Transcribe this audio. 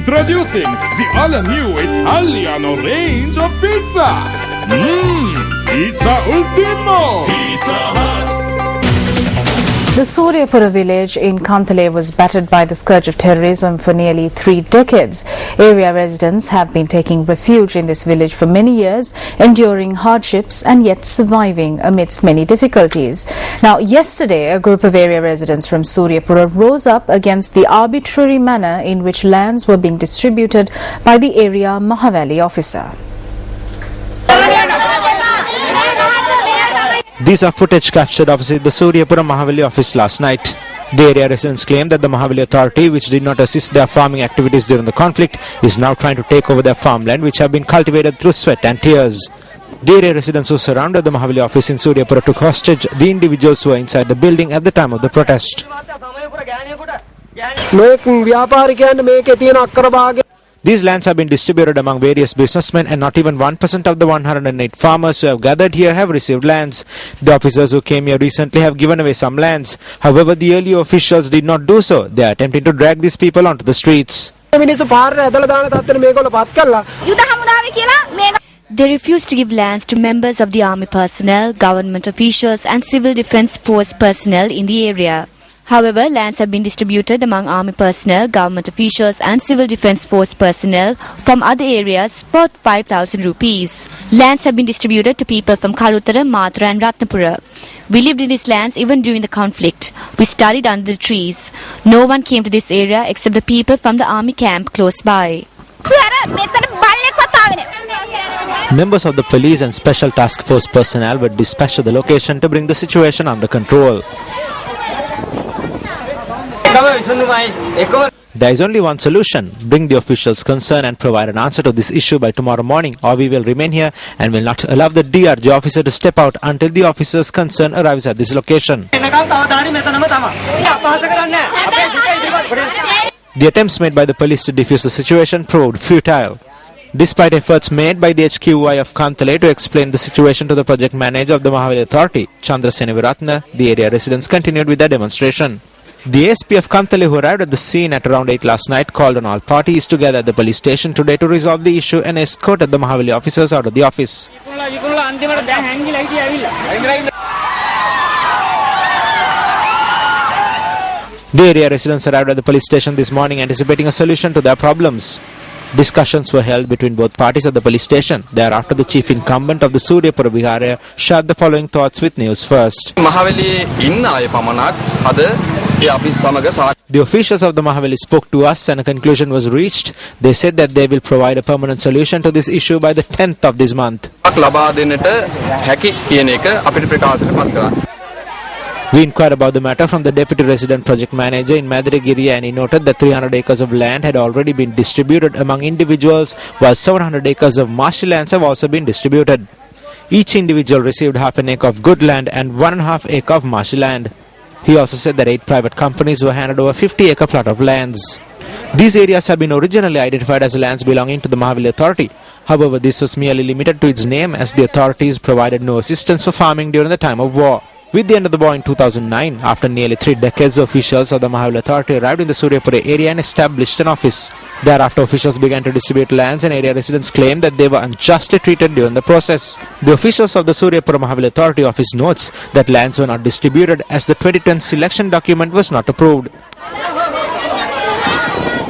Introducing the all-new Italiano range of pizza. Pizza Ultimo. Pizza Hut. The Suriyapura village in Kantale was battered by the scourge of terrorism for nearly 3 decades. Area residents have been taking refuge in this village for many years, enduring hardships and yet surviving amidst many difficulties. Now, yesterday, a group of area residents from Suriyapura rose up against the arbitrary manner in which lands were being distributed by the area Mahavali officer. These are footage captured opposite the Suriyapura Mahavali office last night. The area residents claim that the Mahavali authority, which did not assist their farming activities during the conflict, is now trying to take over their farmland, which have been cultivated through sweat and tears. The area residents who surrounded the Mahavali office in Suriyapura took hostage the individuals who were inside the building at the time of the protest. These lands have been distributed among various businessmen, and not even 1% of the 108 farmers who have gathered here have received lands. The officers who came here recently have given away some lands. However, the earlier officials did not do so. They are attempting to drag these people onto the streets. They refuse to give lands to members of the army personnel, government officials and civil defense force personnel in the area. However, lands have been distributed among army personnel, government officials and civil defense force personnel from other areas for 5,000 rupees. Lands have been distributed to people from Kalutara, Mathura and Ratnapura. We lived in these lands even during the conflict. We studied under the trees. No one came to this area except the people from the army camp close by. Members of the police and special task force personnel were dispatched to the location to bring the situation under control. There is only one solution: bring the officials concerned and provide an answer to this issue by tomorrow morning, or we will remain here and will not allow the DRG officer to step out until the officers concerned arrives at this location. The attempts made by the police to defuse the situation proved futile. Despite efforts made by the HQI of Kantale to explain the situation to the project manager of the Mahavali authority, Chandrasena Viratna, the area residents continued with their demonstration. The ASP of Kantale, who arrived at the scene at around 8 last night, called on all parties to gather at the police station today to resolve the issue and escorted the Mahavali officers out of the office. The area residents arrived at the police station this morning anticipating a solution to their problems. Discussions were held between both parties at the police station. Thereafter, the chief incumbent of the Suriyapura Vihara shared the following thoughts with News First. The officials of the Mahavali spoke to us and a conclusion was reached. They said that they will provide a permanent solution to this issue by the 10th of this month. We inquired about the matter from the Deputy Resident Project Manager in Madiragiri, and he noted that 300 acres of land had already been distributed among individuals, while 700 acres of marshy lands have also been distributed. Each individual received half an acre of good land and 1.5 acre of marshy land. He also said that 8 private companies were handed over 50-acre plot of lands. These areas have been originally identified as lands belonging to the Mahavali authority. However, this was merely limited to its name, as the authorities provided no assistance for farming during the time of war. With the end of the war in 2009, after nearly 3 decades, officials of the Mahavali authority arrived in the Suriyapura area and established an office. Thereafter, officials began to distribute lands, and area residents claimed that they were unjustly treated during the process. The officials of the Suriyapura Mahavali authority office notes that lands were not distributed as the 2010 selection document was not approved.